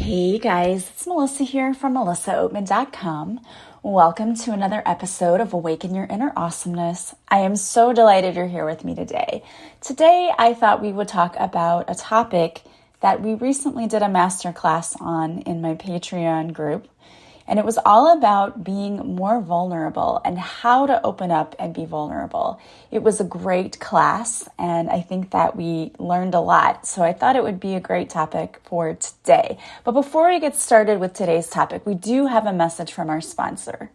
Hey guys, it's Melissa here from melissaoatman.com. Welcome to another episode of Awaken Your Inner Awesomeness. I am so delighted you're here with me today. Today, I thought we would talk about a topic that we recently did a masterclass on in my Patreon group. And it was all about being more vulnerable and how to open up and be vulnerable. It was a great class, and I think that we learned a lot. So I thought it would be a great topic for today. But before we get started with today's topic, we do have a message from our sponsor.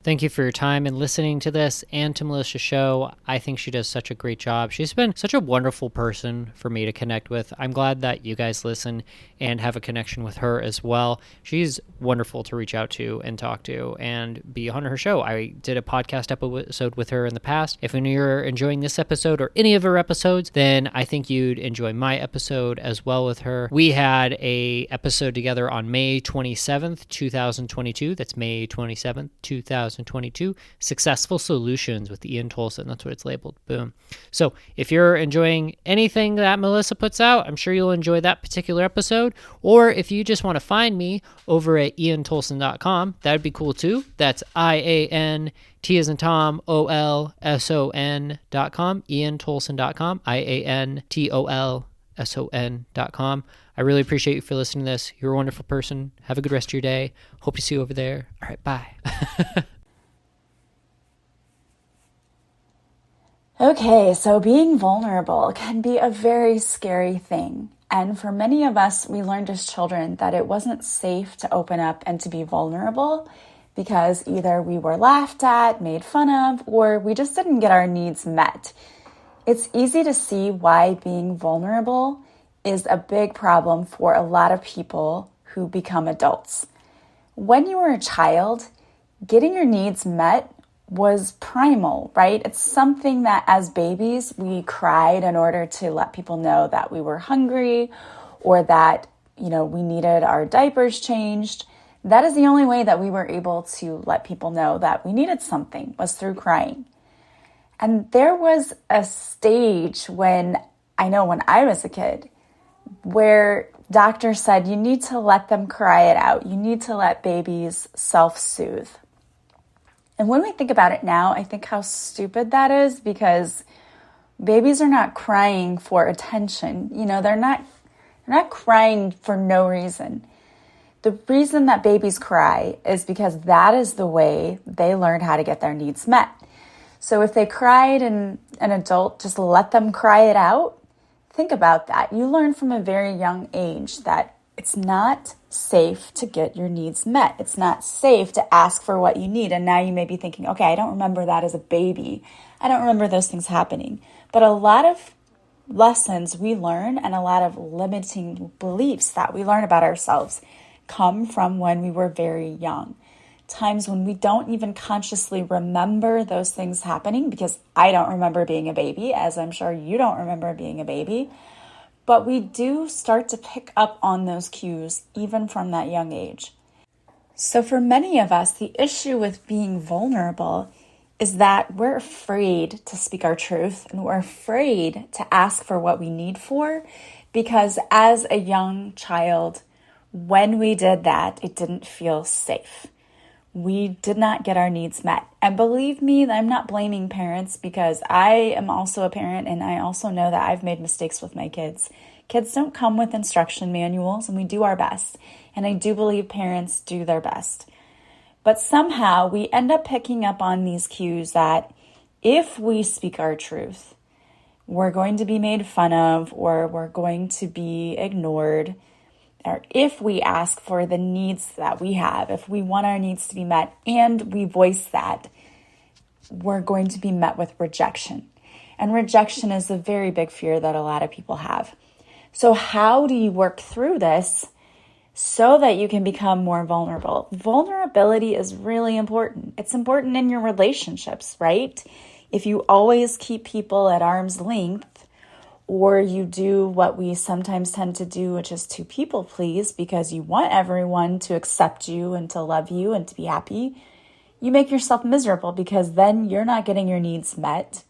Thank you for your time and listening to this and to Melissa's show. I think she does such a great job. She's been such a wonderful person for me to connect with. I'm glad that you guys listen and have a connection with her as well. She's wonderful to reach out to and talk to and be on her show. I did a podcast episode with her in the past. If you're enjoying this episode or any of her episodes, then I think you'd enjoy my episode as well with her. We had a episode together on May 27th, 2022. That's May 27th, 2022. Successful Solutions with Ian Tolson. That's what it's labeled. Boom. So if you're enjoying anything that Melissa puts out, I'm sure you'll enjoy that particular episode. Or if you just want to find me over at iantolson.com, that'd be cool too. That's IANT as in Tom, OLSON.com, iantolson.com, IANTOLSON.com. I really appreciate you for listening to this. You're a wonderful person. Have a good rest of your day. Hope to see you over there. All right, bye. Okay, so being vulnerable can be a very scary thing. And for many of us, we learned as children that it wasn't safe to open up and to be vulnerable because either we were laughed at, made fun of, or we just didn't get our needs met. It's easy to see why being vulnerable is a big problem for a lot of people who become adults. When you were a child, getting your needs met was primal, right? It's something that as babies, we cried in order to let people know that we were hungry or that, we needed our diapers changed. That is the only way that we were able to let people know that we needed something, was through crying. And there was a stage when I was a kid where doctors said, you need to let them cry it out. You need to let babies self-soothe. And when we think about it now, I think how stupid that is because babies are not crying for attention. They're not crying for no reason. The reason that babies cry is because that is the way they learn how to get their needs met. So if they cried and an adult just let them cry it out, think about that. You learn from a very young age that it's not safe to get your needs met. It's not safe to ask for what you need. And now you may be thinking, okay, I don't remember that as a baby. I don't remember those things happening. But a lot of lessons we learn and a lot of limiting beliefs that we learn about ourselves come from when we were very young. Times when we don't even consciously remember those things happening, because I don't remember being a baby, as I'm sure you don't remember being a baby. But we do start to pick up on those cues even from that young age. So for many of us, the issue with being vulnerable is that we're afraid to speak our truth and we're afraid to ask for what we need for, because as a young child, when we did that, it didn't feel safe. We did not get our needs met. And believe me, I'm not blaming parents because I am also a parent and I also know that I've made mistakes with my kids. Kids don't come with instruction manuals and we do our best. And I do believe parents do their best. But somehow we end up picking up on these cues that if we speak our truth, we're going to be made fun of or we're going to be ignored. Or if we ask for the needs that we have, if we want our needs to be met and we voice that, we're going to be met with rejection. And rejection is a very big fear that a lot of people have. So how do you work through this so that you can become more vulnerable? Vulnerability is really important. It's important in your relationships, right? If you always keep people at arm's length, or you do what we sometimes tend to do, which is to people please because you want everyone to accept you and to love you and to be happy, you make yourself miserable because then you're not getting your needs met.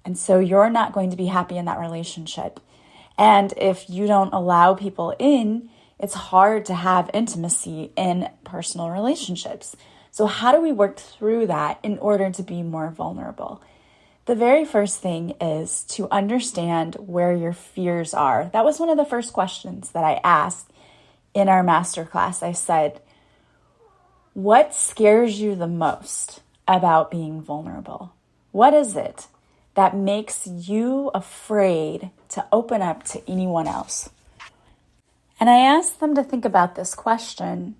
And so you're not going to be happy in that relationship. And if you don't allow people in, It's hard to have intimacy in personal relationships. So how do we work through that in order to be more vulnerable? The very first thing is to understand where your fears are. That was one of the first questions that I asked in our masterclass. I said, what scares you the most about being vulnerable? What is it that makes you afraid to open up to anyone else? And I asked them to think about this question.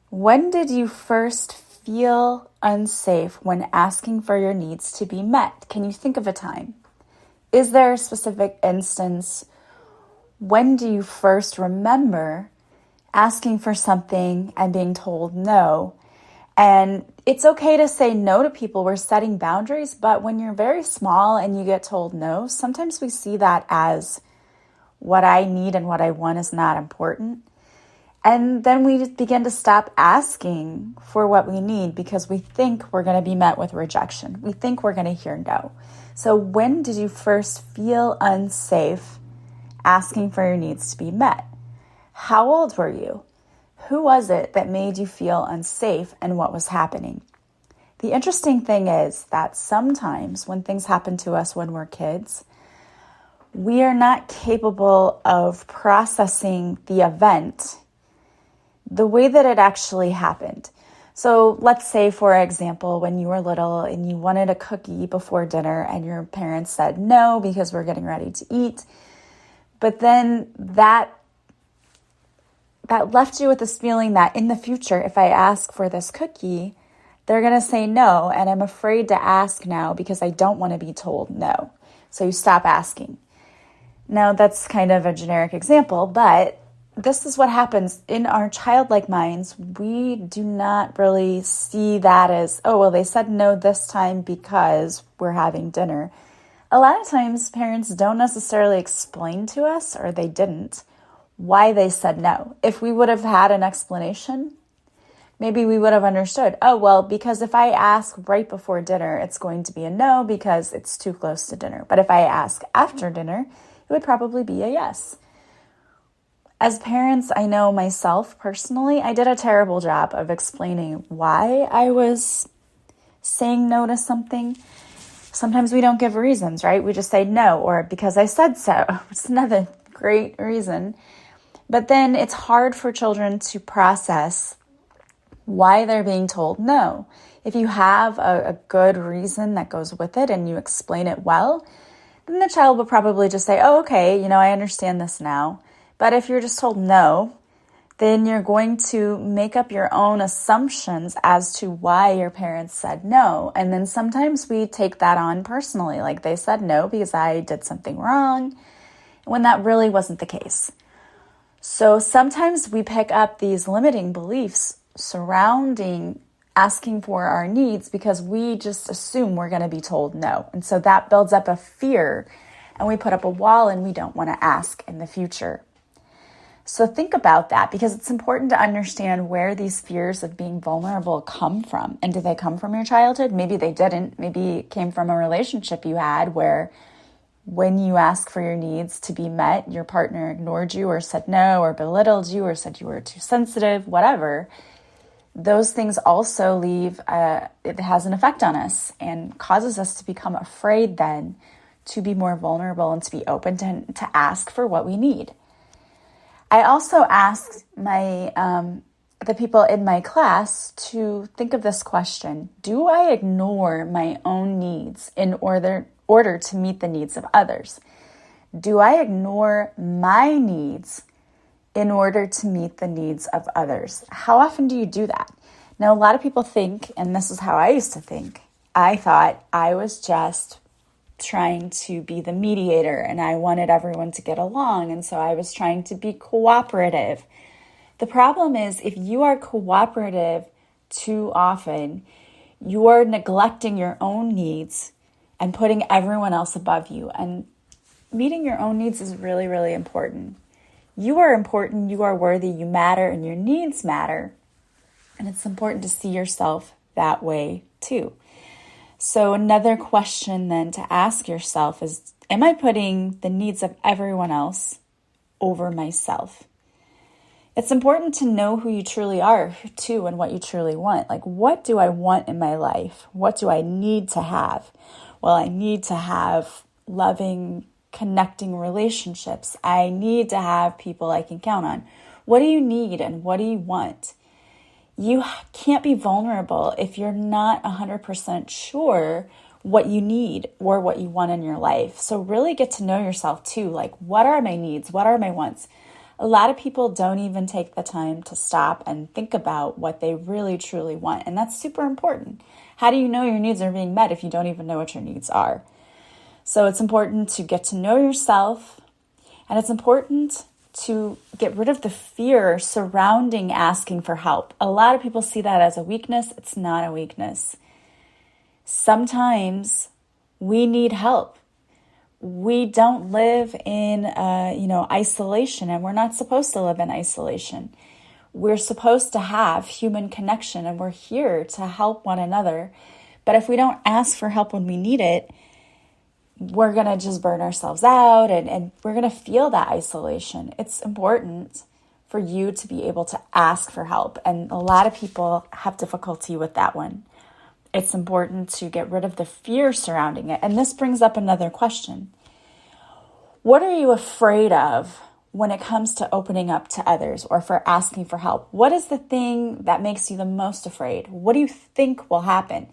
When did you first feel unsafe when asking for your needs to be met? Can you think of a time? Is there a specific instance? When do you first remember asking for something and being told no? And it's okay to say no to people. We're setting boundaries, but when you're very small and you get told no, sometimes we see that as what I need and what I want is not important. And then we begin to stop asking for what we need because we think we're going to be met with rejection. We think we're going to hear no. So when did you first feel unsafe asking for your needs to be met? How old were you? Who was it that made you feel unsafe and what was happening? The interesting thing is that sometimes when things happen to us when we're kids, we are not capable of processing the event the way that it actually happened. So let's say, for example, when you were little and you wanted a cookie before dinner and your parents said no because we're getting ready to eat. But then that left you with this feeling that in the future, if I ask for this cookie, they're going to say no. And I'm afraid to ask now because I don't want to be told no. So you stop asking. Now, that's kind of a generic example, but this is what happens in our childlike minds. We do not really see that as, oh, well, they said no this time because we're having dinner. A lot of times parents don't necessarily explain to us, or they didn't, why they said no. If we would have had an explanation, maybe we would have understood, oh, well, because if I ask right before dinner, it's going to be a no because it's too close to dinner. But if I ask after dinner, it would probably be a yes. As parents, I know myself personally, I did a terrible job of explaining why I was saying no to something. Sometimes we don't give reasons, right? We just say no, or because I said so. It's another great reason. But then it's hard for children to process why they're being told no. If you have a good reason that goes with it and you explain it well, then the child will probably just say, oh, okay, I understand this now. But if you're just told no, then you're going to make up your own assumptions as to why your parents said no. And then sometimes we take that on personally, like they said no because I did something wrong, when that really wasn't the case. So sometimes we pick up these limiting beliefs surrounding asking for our needs because we just assume we're going to be told no. And so that builds up a fear, and we put up a wall and we don't want to ask in the future. So think about that, because it's important to understand where these fears of being vulnerable come from. And do they come from your childhood? Maybe they didn't. Maybe it came from a relationship you had where when you asked for your needs to be met, your partner ignored you or said no or belittled you or said you were too sensitive, whatever. Those things also it has an effect on us and causes us to become afraid then to be more vulnerable and to be open to ask for what we need. I also asked the people in my class to think of this question. Do I ignore my own needs in order to meet the needs of others? Do I ignore my needs in order to meet the needs of others? How often do you do that? Now, a lot of people think, and this is how I used to think, I thought I was just trying to be the mediator and I wanted everyone to get along, and so I was trying to be cooperative. The problem is, if you are cooperative too often, you are neglecting your own needs and putting everyone else above you. And meeting your own needs is really, really important. You are important, you are worthy, you matter, and your needs matter. And it's important to see yourself that way too. So another question then to ask yourself is, am I putting the needs of everyone else over myself? It's important to know who you truly are too and what you truly want. Like, what do I want in my life? What do I need to have? Well, I need to have loving, connecting relationships. I need to have people I can count on. What do you need and what do you want? You can't be vulnerable if you're not 100% sure what you need or what you want in your life. So really get to know yourself too. Like, what are my needs? What are my wants? A lot of people don't even take the time to stop and think about what they really truly want. And that's super important. How do you know your needs are being met if you don't even know what your needs are? So it's important to get to know yourself, and it's important to get rid of the fear surrounding asking for help. A lot of people see that as a weakness. It's not a weakness. Sometimes we need help. We don't live in, isolation, and we're not supposed to live in isolation. We're supposed to have human connection, and we're here to help one another. But if we don't ask for help when we need it, we're going to just burn ourselves out, and we're going to feel that isolation. It's important for you to be able to ask for help, and a lot of people have difficulty with that one. It's important to get rid of the fear surrounding it. And this brings up another question. What are you afraid of when it comes to opening up to others or for asking for help? What is the thing that makes you the most afraid? What do you think will happen?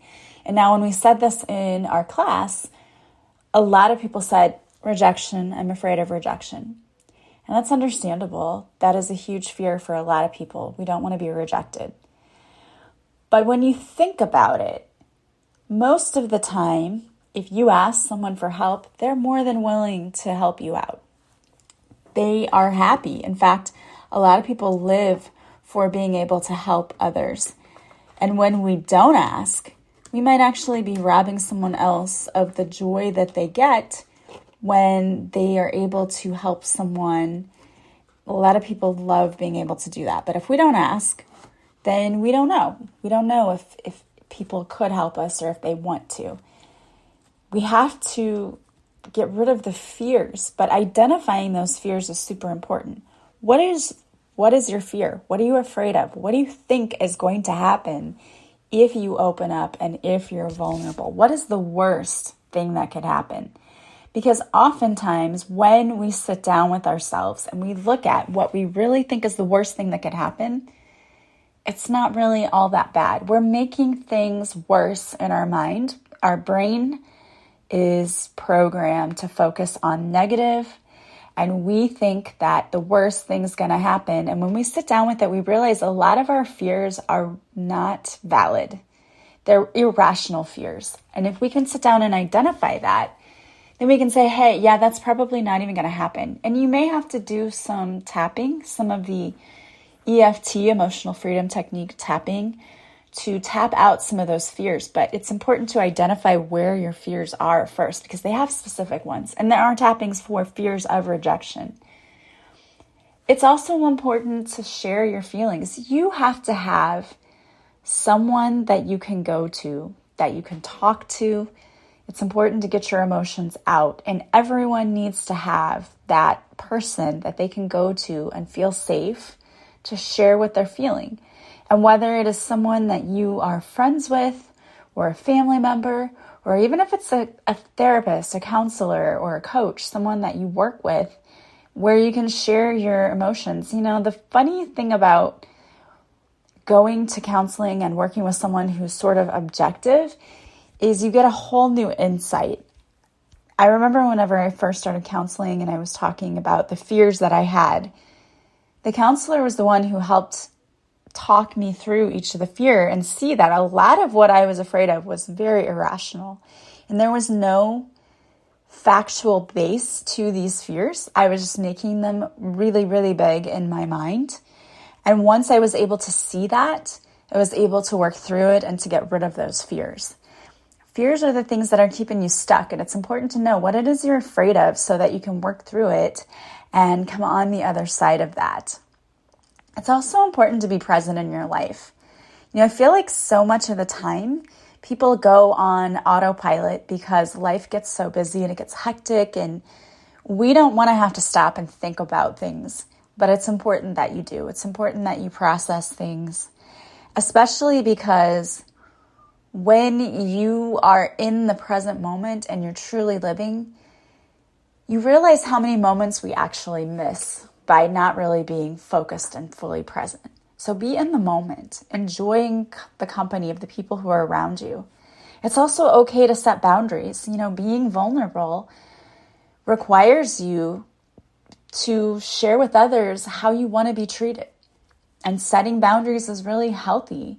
And now when we said this in our class, a lot of people said, rejection, I'm afraid of rejection. And that's understandable. That is a huge fear for a lot of people. We don't want to be rejected. But when you think about it, most of the time, if you ask someone for help, they're more than willing to help you out. They are happy. In fact, a lot of people live for being able to help others. And when we don't ask, we might actually be robbing someone else of the joy that they get when they are able to help someone. A lot of people love being able to do that. But if we don't ask, then we don't know. We don't know if people could help us or if they want to. We have to get rid of the fears, but identifying those fears is super important. What is your fear? What are you afraid of? What do you think is going to happen if you open up and if you're vulnerable? What is the worst thing that could happen? Because oftentimes when we sit down with ourselves and we look at what we really think is the worst thing that could happen, it's not really all that bad. We're making things worse in our mind. Our brain is programmed to focus on negative, and we think that the worst thing's going to happen. And when we sit down with it, we realize a lot of our fears are not valid. They're irrational fears. And if we can sit down and identify that, then we can say, hey, yeah, that's probably not even going to happen. And you may have to do some tapping, some of the EFT, emotional freedom technique tapping, to tap out some of those fears. But it's important to identify where your fears are first, because they have specific ones. And there are tappings for fears of rejection. It's also important to share your feelings. You have to have someone that you can go to, that you can talk to. It's important to get your emotions out. And everyone needs to have that person that they can go to and feel safe to share what they're feeling. And whether it is someone that you are friends with or a family member, or even if it's a therapist, a counselor, or a coach, someone that you work with, where you can share your emotions. You know, the funny thing about going to counseling and working with someone who's sort of objective is you get a whole new insight. I remember whenever I first started counseling and I was talking about the fears that I had, the counselor was the one who helped talk me through each of the fear and see that a lot of what I was afraid of was very irrational. And there was no factual base to these fears. I was just making them really, really big in my mind. And once I was able to see that, I was able to work through it and to get rid of those fears. Fears are the things that are keeping you stuck. And it's important to know what it is you're afraid of so that you can work through it and come on the other side of that. It's also important to be present in your life. You know, I feel like so much of the time people go on autopilot because life gets so busy and it gets hectic, and we don't want to have to stop and think about things. but it's important that you do. It's important that you process things, especially because when you are in the present moment and you're truly living, you realize how many moments we actually miss by not really being focused and fully present. So be in the moment, enjoying the company of the people who are around you. It's also okay to set boundaries. Being vulnerable requires you to share with others how you want to be treated. And setting boundaries is really healthy.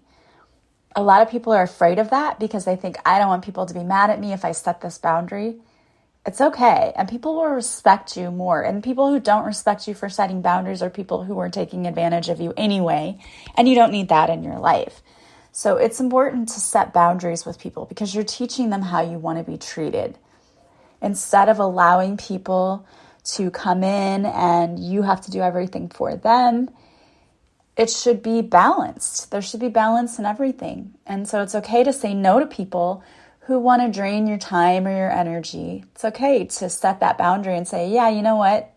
A lot of people are afraid of that because they think, I don't want people to be mad at me if I set this boundary. It's okay. And people will respect you more. And people who don't respect you for setting boundaries are people who are taking advantage of you anyway. And you don't need that in your life. So it's important to set boundaries with people because you're teaching them how you want to be treated. Instead of allowing people to come in and you have to do everything for them, it should be balanced. There should be balance in everything. And so it's okay to say no to people who want to drain your time or your energy. It's okay to set that boundary and say, yeah, you know what?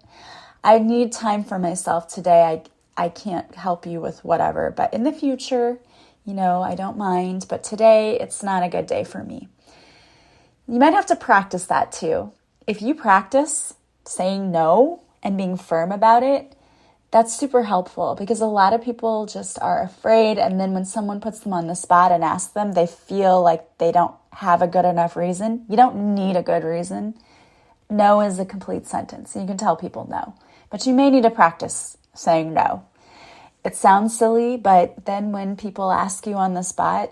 I need time for myself today. I can't help you with whatever. But in the future, I don't mind. But today, it's not a good day for me. You might have to practice that too. If you practice saying no and being firm about it, that's super helpful because a lot of people just are afraid. And then when someone puts them on the spot and asks them, they feel like they don't have a good enough reason. You don't need a good reason. No is a complete sentence. You can tell people no, but you may need to practice saying no. It sounds silly, but then when people ask you on the spot,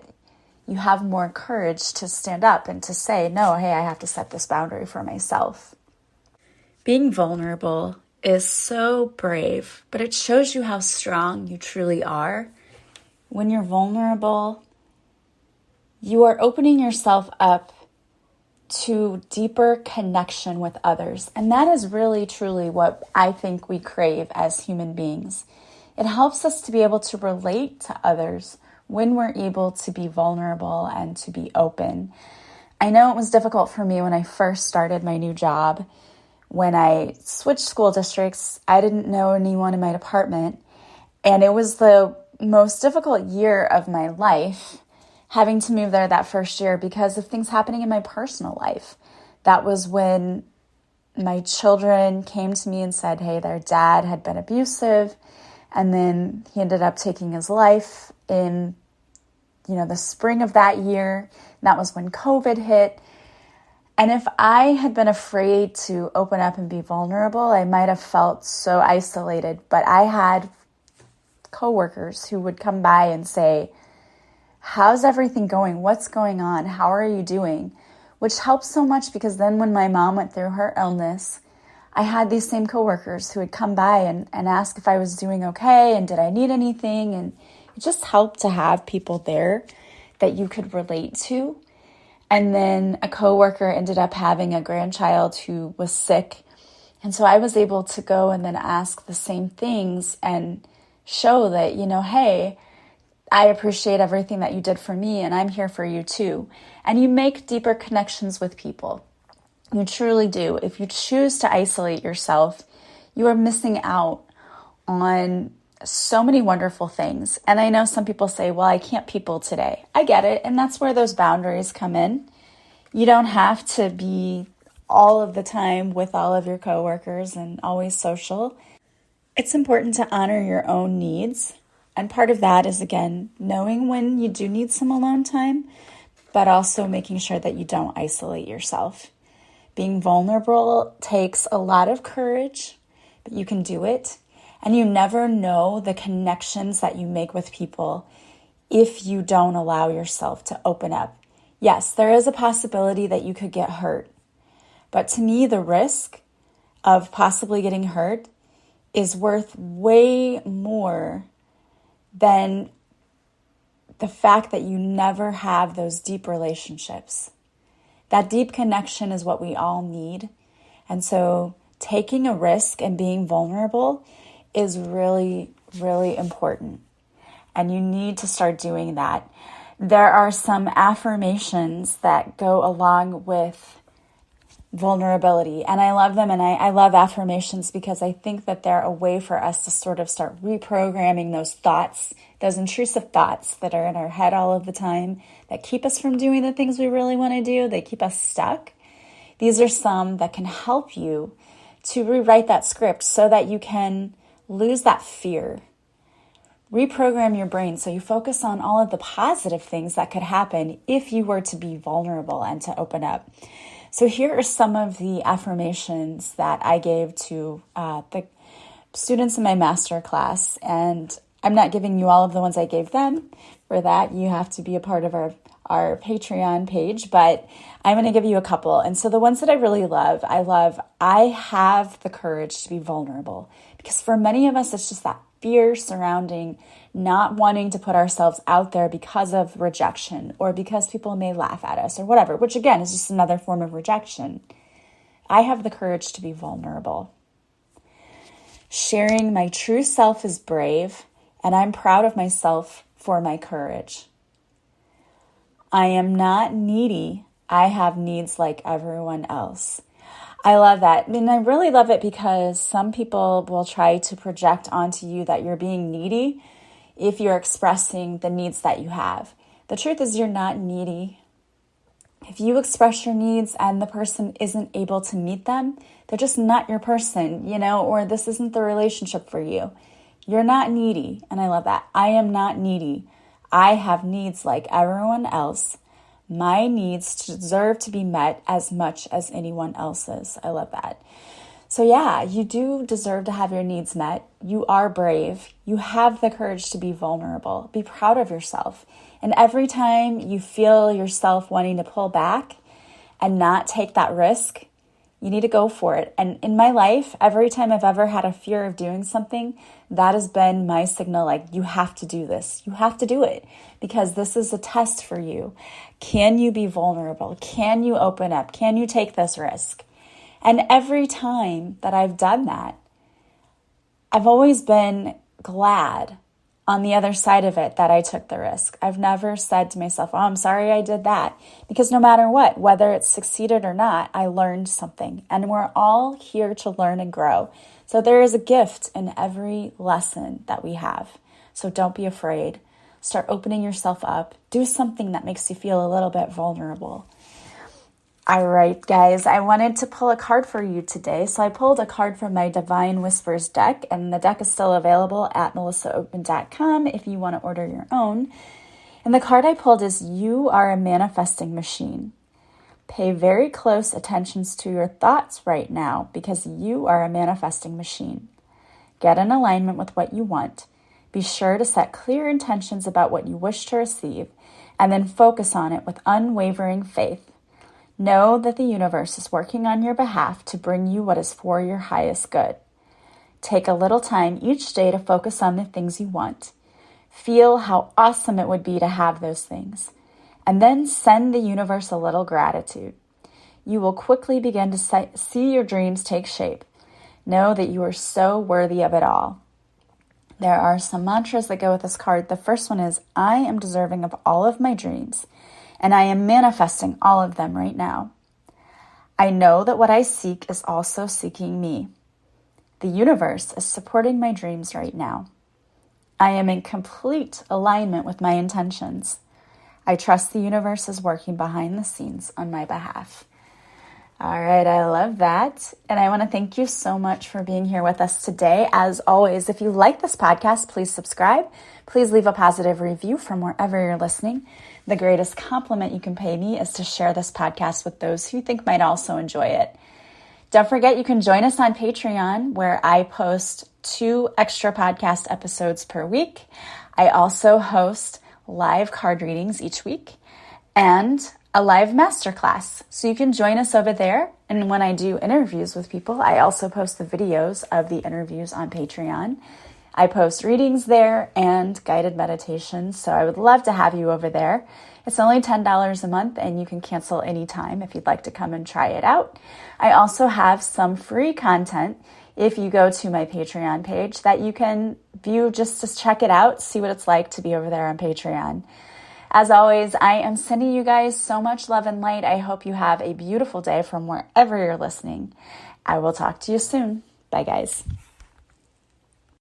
you have more courage to stand up and to say, no, hey, I have to set this boundary for myself. Being vulnerable is so brave, but it shows you how strong you truly are. When you're vulnerable, you are opening yourself up to deeper connection with others. And that is really, truly what I think we crave as human beings. It helps us to be able to relate to others when we're able to be vulnerable and to be open. I know it was difficult for me when I first started my new job. When I switched school districts, I didn't know anyone in my department. And it was the most difficult year of my life, having to move there that first year because of things happening in my personal life. That was when my children came to me and said, hey, their dad had been abusive. And then he ended up taking his life in, the spring of that year. And that was when COVID hit. And if I had been afraid to open up and be vulnerable, I might have felt so isolated. But I had coworkers who would come by and say, how's everything going? What's going on? How are you doing? Which helped so much because then when my mom went through her illness, I had these same coworkers who would come by and ask if I was doing okay and did I need anything. And it just helped to have people there that you could relate to. And then a coworker ended up having a grandchild who was sick. And so I was able to go and then ask the same things and show that, hey, I appreciate everything that you did for me and I'm here for you too. And you make deeper connections with people. You truly do. If you choose to isolate yourself, you are missing out on so many wonderful things. And I know some people say, well, I can't people today. I get it. And that's where those boundaries come in. You don't have to be all of the time with all of your coworkers and always social. It's important to honor your own needs. And part of that is, again, knowing when you do need some alone time, but also making sure that you don't isolate yourself. Being vulnerable takes a lot of courage, but you can do it. And you never know the connections that you make with people if you don't allow yourself to open up. Yes, there is a possibility that you could get hurt. But to me, the risk of possibly getting hurt is worth way more than the fact that you never have those deep relationships. That deep connection is what we all need. And so taking a risk and being vulnerable is really, really important. And you need to start doing that. There are some affirmations that go along with vulnerability. And I love them, and I love affirmations because I think that they're a way for us to sort of start reprogramming those thoughts, those intrusive thoughts that are in our head all of the time that keep us from doing the things we really want to do. They keep us stuck. These are some that can help you to rewrite that script so that you can lose that fear. Reprogram your brain so you focus on all of the positive things that could happen if you were to be vulnerable and to open up. So here are some of the affirmations that I gave to the students in my master class. And I'm not giving you all of the ones I gave them. For that, you have to be a part of our Patreon page. But I'm going to give you a couple. And so the ones that I really love, I have the courage to be vulnerable. Because for many of us, it's just that fear surrounding not wanting to put ourselves out there because of rejection or because people may laugh at us or whatever, which again is just another form of rejection. I have the courage to be vulnerable. Sharing my true self is brave, and I'm proud of myself for my courage. I am not needy. I have needs like everyone else. I love that. And I really love it because some people will try to project onto you that you're being needy if you're expressing the needs that you have. The truth is you're not needy. If you express your needs and the person isn't able to meet them, they're just not your person, or this isn't the relationship for you. You're not needy. And I love that. I am not needy. I have needs like everyone else. My needs deserve to be met as much as anyone else's. I love that. So yeah, you do deserve to have your needs met. You are brave. You have the courage to be vulnerable. Be proud of yourself. And every time you feel yourself wanting to pull back and not take that risk, you need to go for it. And in my life, every time I've ever had a fear of doing something, that has been my signal, like, you have to do this. You have to do it because this is a test for you. Can you be vulnerable? Can you open up? Can you take this risk? And every time that I've done that, I've always been glad on the other side of it that I took the risk. I've never said to myself, oh, I'm sorry I did that. Because no matter what, whether it's succeeded or not, I learned something. And we're all here to learn and grow. So there is a gift in every lesson that we have. So don't be afraid. Start opening yourself up. Do something that makes you feel a little bit vulnerable. All right, guys, I wanted to pull a card for you today. So I pulled a card from my Divine Whispers deck, and the deck is still available at melissaopen.com if you want to order your own. And the card I pulled is You Are a Manifesting Machine. Pay very close attention to your thoughts right now because you are a manifesting machine. Get in alignment with what you want. Be sure to set clear intentions about what you wish to receive, and then focus on it with unwavering faith. Know that the universe is working on your behalf to bring you what is for your highest good. Take a little time each day to focus on the things you want. Feel how awesome it would be to have those things. And then send the universe a little gratitude. You will quickly begin to see your dreams take shape. Know that you are so worthy of it all. There are some mantras that go with this card. The first one is, I am deserving of all of my dreams, and I am manifesting all of them right now. I know that what I seek is also seeking me. The universe is supporting my dreams right now. I am in complete alignment with my intentions. I trust the universe is working behind the scenes on my behalf. All right, I love that. And I want to thank you so much for being here with us today. As always, if you like this podcast, please subscribe. Please leave a positive review from wherever you're listening. The greatest compliment you can pay me is to share this podcast with those who you think might also enjoy it. Don't forget, you can join us on Patreon, where I post 2 extra podcast episodes per week. I also host live card readings each week and a live masterclass. So you can join us over there. And when I do interviews with people, I also post the videos of the interviews on Patreon. I post readings there and guided meditations. So I would love to have you over there. It's only $10 a month and you can cancel anytime if you'd like to come and try it out. I also have some free content if you go to my Patreon page that you can view just to check it out, see what it's like to be over there on Patreon. As always, I am sending you guys so much love and light. I hope you have a beautiful day from wherever you're listening. I will talk to you soon. Bye, guys.